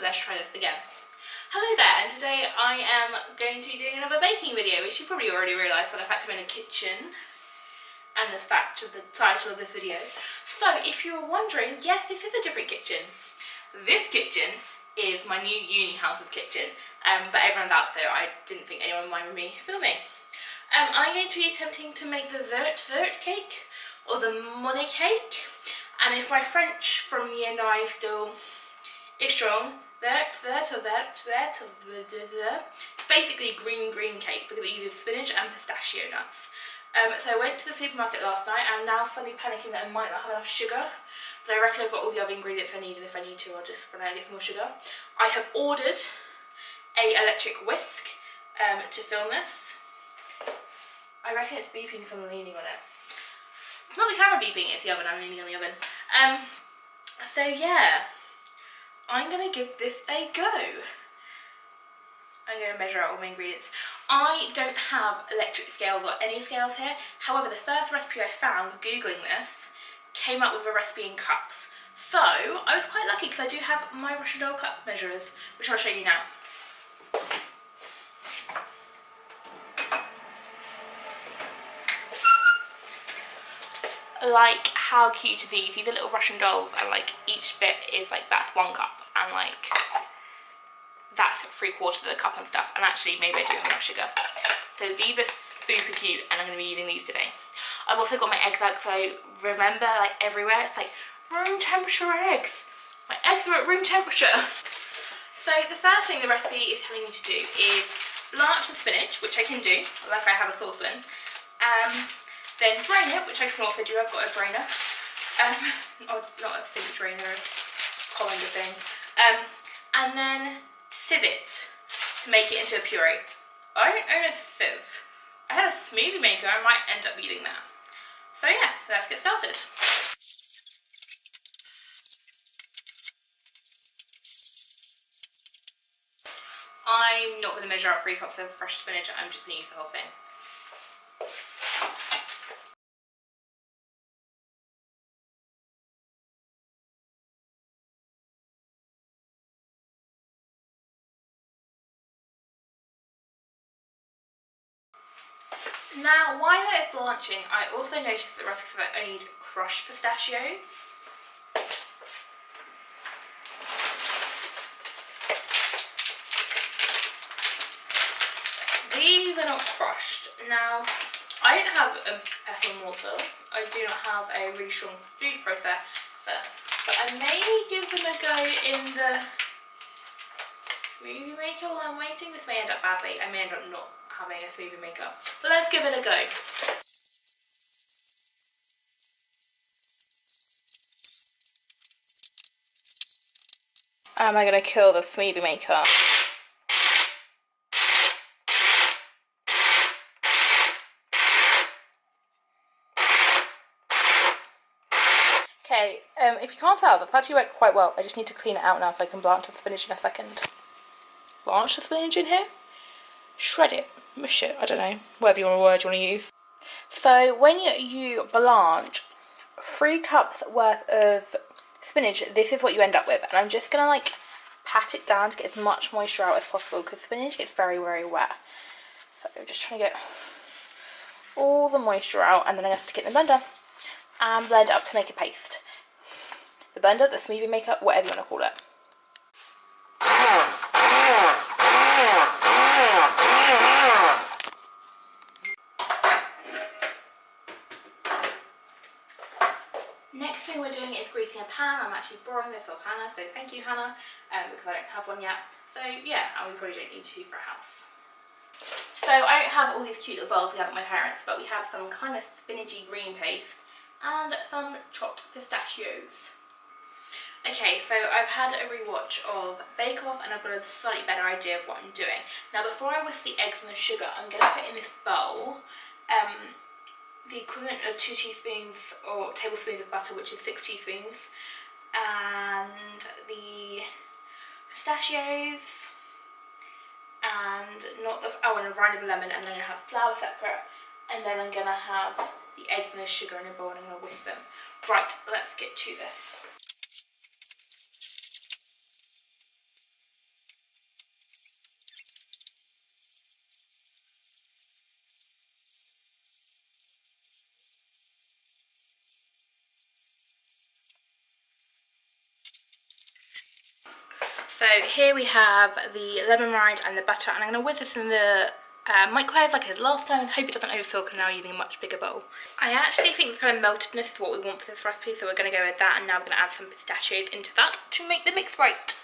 let's try this again. Hello there, and today I am going to be doing another baking video, which you probably already realised by the fact I'm in a kitchen and the fact of the title of this video. So if you were wondering, yes, this is a different kitchen. This kitchen is my new uni house's kitchen, but everyone's out, so I didn't think anyone would mind me filming. I'm going to be attempting to make the Vert cake, or the money cake, and if my French from year 9 still is strong, it's basically green cake because it uses spinach and pistachio nuts. So I went to the supermarket last night. I'm now suddenly panicking that I might not have enough sugar, but I reckon I've got all the other ingredients I need, and if I need to, I'll just run out and get some more sugar. I have ordered a electric whisk to film this. I reckon it's beeping because I'm leaning on it. It's not the camera beeping, it's the oven. I'm leaning on the oven. So yeah, I'm gonna give this a go. I'm gonna measure out all my ingredients. I don't have electric scales or any scales here. However, the first recipe I found, Googling this, came up with a recipe in cups. So I was quite lucky because I do have my Russian doll cup measurers, which I'll show you now. Like, how cute are these? These are little Russian dolls, and like each bit is like, that's 1 cup, and like that's 3/4 of the cup and stuff. And actually, maybe I do have enough sugar. So these are super cute, and I'm going to be using these today. I've also got my eggs out, so remember, like everywhere, it's like room temperature eggs. My eggs are at room temperature. So the first thing the recipe is telling me to do is blanch the spinach, which I can do, like I have a saucepan. Then drain it, which I can also do. I've got a drainer. Or not a thing drainer, a colander thing. And then sieve it to make it into a puree. I don't own a sieve. I have a smoothie maker. I might end up using that. So yeah, let's get started. I'm not going to measure out 3 cups of fresh spinach. I'm just going to use the whole thing. Now, while it's blanching, I also noticed the recipe that I need crushed pistachios. These are not crushed. Now, I don't have a pestle and mortar. I do not have a really strong food processor, but I may give them a go in the smoothie maker while I'm waiting. This may end up badly. I may end up not having a smoothie maker, but let's give it a go. Am I gonna kill the smoothie maker? Okay, if you can't tell, that's actually worked quite well. I just need to clean it out now so I can blanch the spinach in a second. Blanch the spinach in here? Shred it, mush it, I don't know, whatever word you want to use. So when you blanch 3 cups worth of spinach, this is what you end up with. And I'm just going to like pat it down to get as much moisture out as possible because spinach gets very, very wet. So I'm just trying to get all the moisture out, and then I'm going to stick it in the blender and blend it up to make a paste. The blender, the smoothie maker, whatever you want to call it. Next thing we're doing is greasing a pan. I'm actually borrowing this off Hannah, so thank you, Hannah, because I don't have one yet. So yeah, and we probably don't need to for a house. So I don't have all these cute little bowls we have at my parents', but we have some kind of spinachy green paste and some chopped pistachios. Okay, so I've had a rewatch of Bake Off, and I've got a slightly better idea of what I'm doing. Now, before I whisk the eggs and the sugar, I'm going to put in this bowl the equivalent of 2 teaspoons or tablespoons of butter, which is 6 teaspoons, and the pistachios, and not the and a rind of a lemon, and then I'm going to have flour separate, and then I'm going to have the eggs and the sugar in a bowl, and I'm going to whisk them. Right, let's get to this. So here we have the lemon meringue and the butter, and I'm going to whiz this in the microwave like I did last time, and hope it doesn't overfill because now I'm using a much bigger bowl. I actually think the kind of meltedness is what we want for this recipe, so we're going to go with that, and now we're going to add some pistachios into that to make the mix right.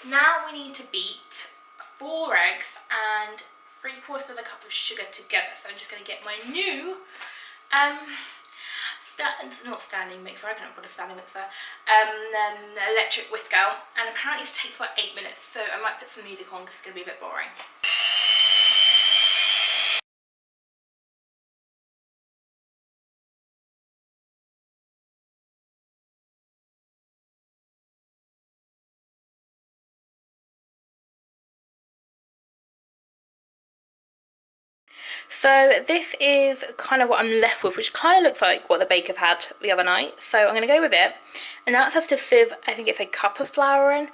Now we need to beat 4 eggs and 3/4 of a cup of sugar together. So I'm just going to get my new not standing mixer, I don't know what a standing mixer, electric whisk out, and apparently it takes about 8 minutes, so I might put some music on because it's going to be a bit boring. So this is kind of what I'm left with, which kind of looks like what the bakers had the other night. So I'm going to go with it. And now it says to sieve, I think it's a cup of flour in.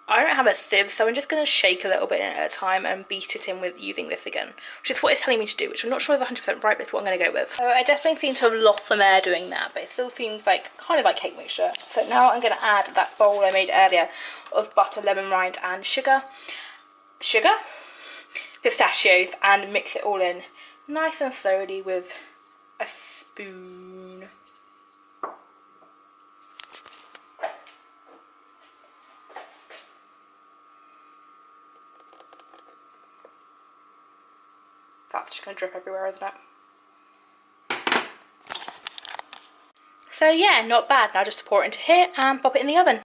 I don't have a sieve, so I'm just going to shake a little bit at a time and beat it in with using this again, which is what it's telling me to do, which I'm not sure is 100% right, but it's what I'm going to go with. So I definitely seem to have lost some air doing that, but it still seems like kind of like cake mixture. So now I'm going to add that bowl I made earlier of butter, lemon rind and sugar, pistachios, and mix it all in nice and slowly with a spoon. That's just going to drip everywhere, isn't it? So yeah, not bad. Now just to pour it into here and pop it in the oven.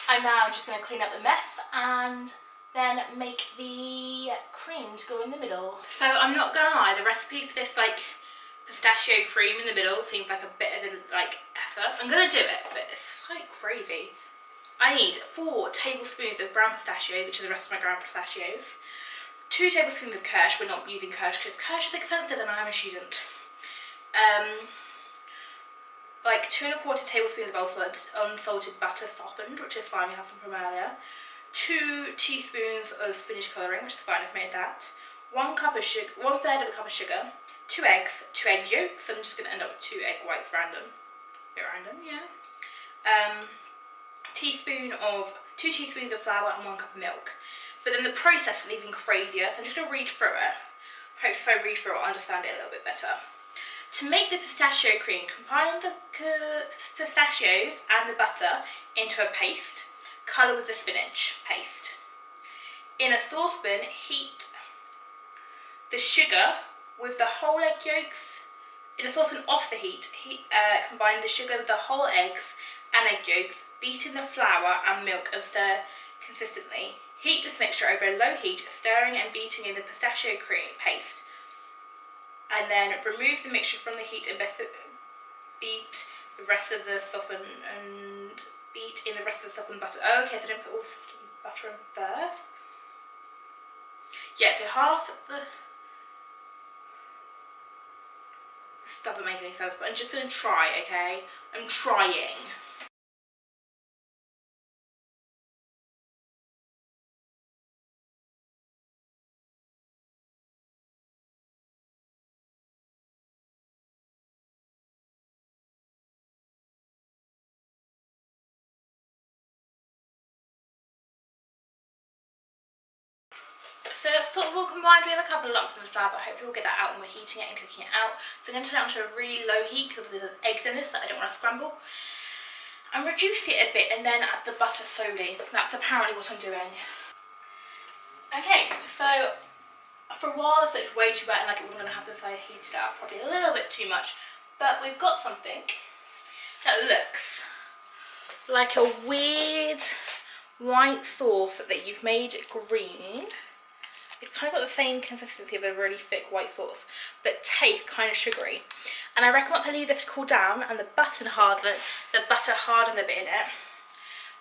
I'm now just going to clean up the mess and then make the cream to go in the middle. So I'm not going to lie, the recipe for this like pistachio cream in the middle seems like a bit of an effort. I'm going to do it, but it's like crazy. I need 4 tablespoons of brown pistachio, which is the rest of my ground pistachios, 2 tablespoons of kirsch. We're not using kirsch because kirsch is expensive and I'm a student. Like 2 1/4 tablespoons of unsalted butter softened, which is fine, we have some from earlier. 2 teaspoons of spinach colouring, which is fine, I've made that. 1 cup of sugar, 1/3 of a cup of sugar. 2 eggs, 2 egg yolks. I'm just going to end up with 2 egg whites random. A bit random, yeah. 2 teaspoons of flour and 1 cup of milk. But then the process is even crazier, so I'm just going to read through it. Hopefully if I read through it I'll understand it a little bit better. To make the pistachio cream, combine the pistachios and the butter into a paste. Colour with the spinach paste. In a saucepan, heat the sugar with the whole egg yolks. In a saucepan off the heat, combine the sugar with the whole eggs and egg yolks. Beat in the flour and milk and stir consistently. Heat this mixture over a low heat, stirring and beating in the pistachio cream paste. And then remove the mixture from the heat and beat the rest of the softened butter. Oh, okay, so I didn't put all the softened butter in first. Yeah, so half the... This doesn't make any sense, but I'm just going to try, okay? I'm trying. So it's sort of all combined. We have a couple of lumps in the flour, but hopefully we'll get that out when we're heating it and cooking it out. So I'm going to turn it onto a really low heat because there's eggs in this that I don't want to scramble. And reduce it a bit and then add the butter slowly. That's apparently what I'm doing. Okay, so for a while this looked way too wet and like it wasn't going to happen, so I heated it up probably a little bit too much. But we've got something that looks like a weird white sauce that you've made green. It's kind of got the same consistency of a really thick white sauce, but tastes kind of sugary. And I reckon once I leave this to cool down and the butter harden a bit in it,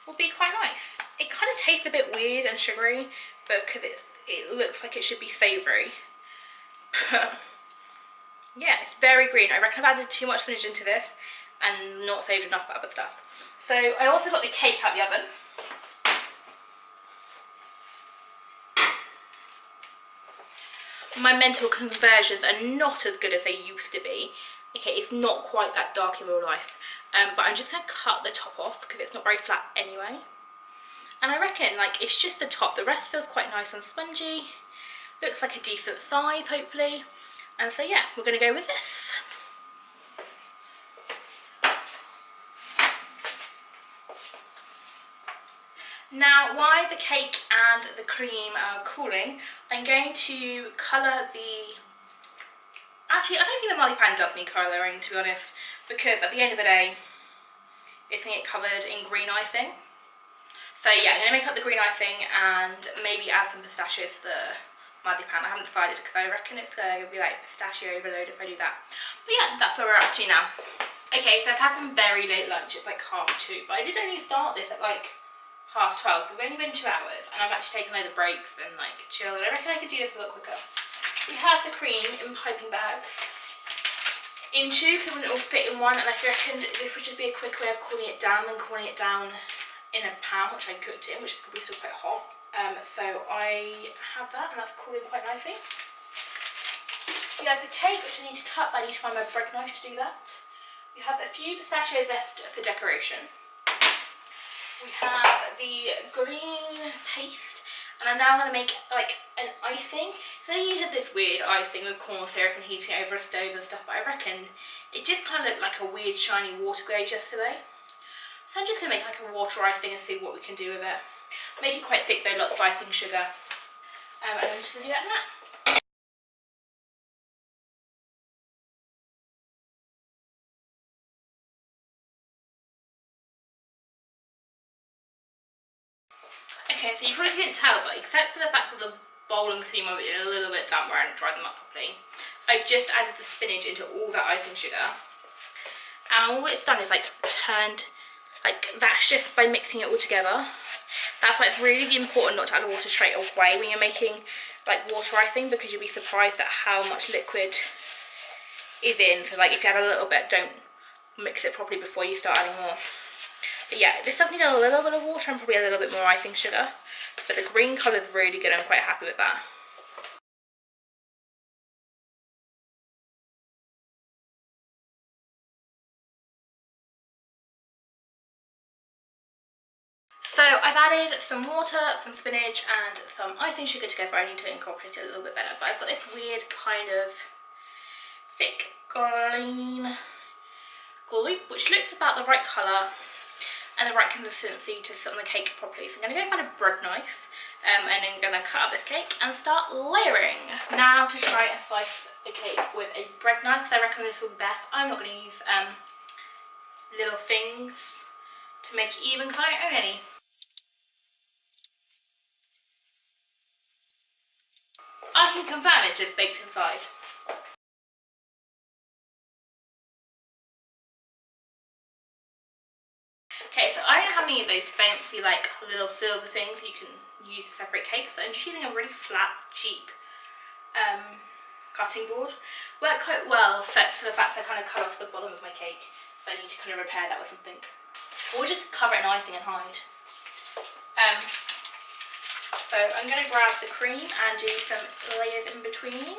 will be quite nice. It kind of tastes a bit weird and sugary, but because it looks like it should be savoury. Yeah, it's very green. I reckon I've added too much spinach into this and not saved enough other stuff. So I also got the cake out of the oven. My mental conversions are not as good as they used to be. Okay, it's not quite that dark in real life, but I'm just going to cut the top off because it's not very flat anyway. And I reckon, like, it's just the top. The rest feels quite nice and spongy. Looks like a decent size, hopefully. And so yeah, we're going to go with this. Now, while the cake and the cream are cooling, I'm going to colour the... Actually, I don't think the marzipan does need colouring, to be honest, because at the end of the day, it's going to get covered in green icing. So yeah, I'm going to make up the green icing and maybe add some pistachios to the marzipan. I haven't decided because I reckon it's going to be like pistachio overload if I do that. But yeah, that's where we're up to now. Okay, so I've had some very late lunch. It's like 2:30, but I did only start this at like 12:30, so we've only been 2 hours, and I've actually taken a load of breaks and like chilled. I reckon I could do this a lot quicker. We have the cream in piping bags. In 2 because it wouldn't all fit in 1, and I reckon this would just be a quick way of cooling it down than cooling it down in a pan, which I cooked in, which is probably still quite hot. So I have that, and that's cooling quite nicely. We have the cake, which I need to cut, but I need to find my bread knife to do that. We have a few pistachios left for decoration. We have the green paste, and I'm now going to make like an icing. So I usually did this weird icing with corn syrup and heating it over a stove and stuff, but I reckon it just kind of looked like a weird shiny water glaze yesterday. So I'm just going to make like a water icing and see what we can do with it. Make it quite thick though, lots of icing sugar. And I'm just going to do that now. Okay, so you probably couldn't tell, but except for the fact that the bowl and cream are a little bit damp where I hadn't dried them up properly, I've just added the spinach into all that icing sugar. And all it's done is like turned, like that's just by mixing it all together. That's why it's really important not to add water straight away when you're making like water icing, because you'll be surprised at how much liquid is in. So like if you add a little bit, don't mix it properly before you start adding more. But yeah, this does need a little bit of water and probably a little bit more icing sugar. But the green colour is really good, I'm quite happy with that. So I've added some water, some spinach and some icing sugar together. I need to incorporate it a little bit better. But I've got this weird kind of thick green gloop, which looks about the right colour and the right consistency to sit on the cake properly. So I'm going to go find a bread knife and I'm going to cut up this cake and start layering. Now to try and slice the cake with a bread knife, because I reckon this will be best. I'm not going to use little things to make it even because I don't own any. I can confirm it's just baked inside. Okay, so I don't have any of those fancy like little silver things you can use to separate cakes, so I'm just using a really flat, cheap cutting board. Worked quite well except for the fact I kind of cut off the bottom of my cake, so I need to kind of repair that with something. Or just cover it in icing and hide. So I'm going to grab the cream and do some layers in between.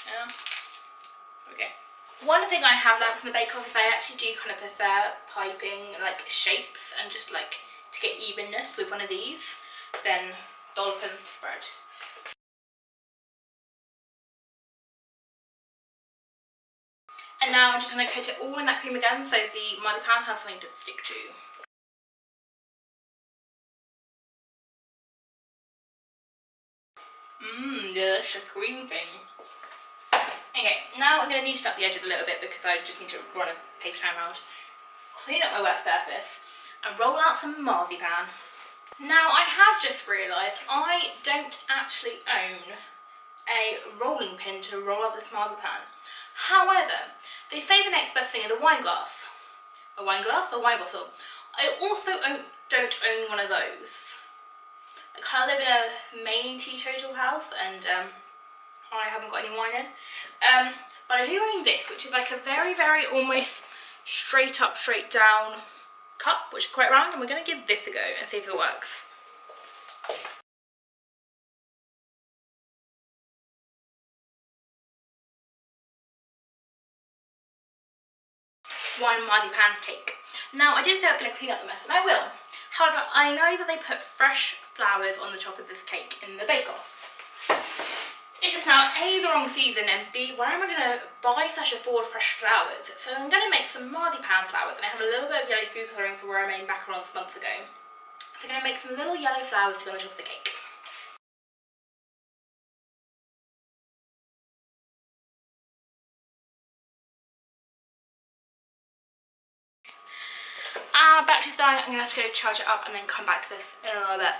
Yeah. Okay. One thing I have learned from the Bake Off is I actually do kind of prefer piping like shapes and just like to get evenness with one of these than dollop and spread. And now I'm just going to coat it all in that cream again so the marzipan has something to stick to. Delicious green thing. Okay, now I'm going to neaten up the edges a little bit because I just need to run a paper towel around, clean up my work surface and roll out some marzipan. Now I have just realised I don't actually own a rolling pin to roll up this marzipan. However, they say the next best thing is a wine glass. A wine glass? A wine bottle. I also don't own one of those. I kind of live in a mainly teetotal house and I haven't got any wine in. But I do own this, which is like a very, very almost straight up, straight down cup, which is quite round, and we're going to give this a go and see if it works. one marzipan cake. Now, I did say I was going to clean up the mess, and I will. However, I know that they put fresh flowers on the top of this cake in the bake-off. It's just now A, the wrong season, and B, where am I going to afford fresh flowers? So I'm going to make some marzipan flowers, and I have a little bit of yellow food colouring from where I made macarons months ago. So I'm going to make some little yellow flowers to go on the top of the cake. Battery's dying. I'm going to have to go charge it up and then come back to this in a little bit.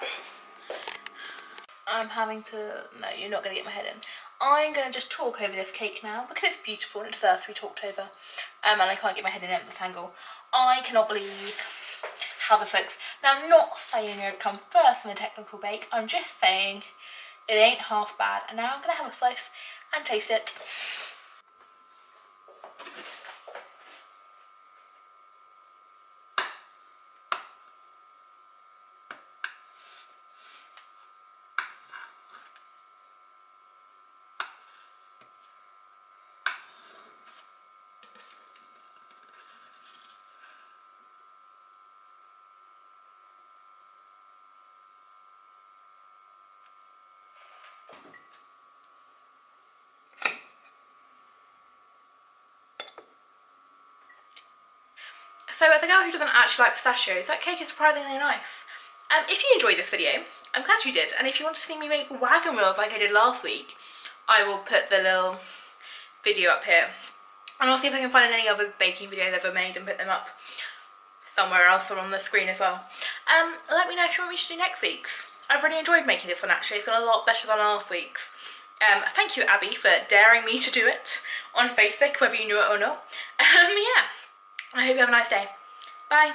I'm having to... No, you're not going to get my head in. I'm going to just talk over this cake now because it's beautiful and it deserves to be talked over. And I can't get my head in at this angle. I cannot believe how this looks. Now, I'm not saying it would come first in the technical bake. I'm just saying it ain't half bad. And now I'm going to have a slice and taste it. So as a girl who doesn't actually like pistachios, that cake is surprisingly nice. If you enjoyed this video, I'm glad you did, and if you want to see me make wagon wheels like I did last week, I will put the little video up here. And I'll see if I can find any other baking videos I've ever made and put them up somewhere else or on the screen as well. Let me know if you want me to do next week's. I've really enjoyed making this one actually, it's gone a lot better than last week's. Thank you Abby for daring me to do it on Facebook, whether you knew it or not. Yeah. I hope you have a nice day. Bye.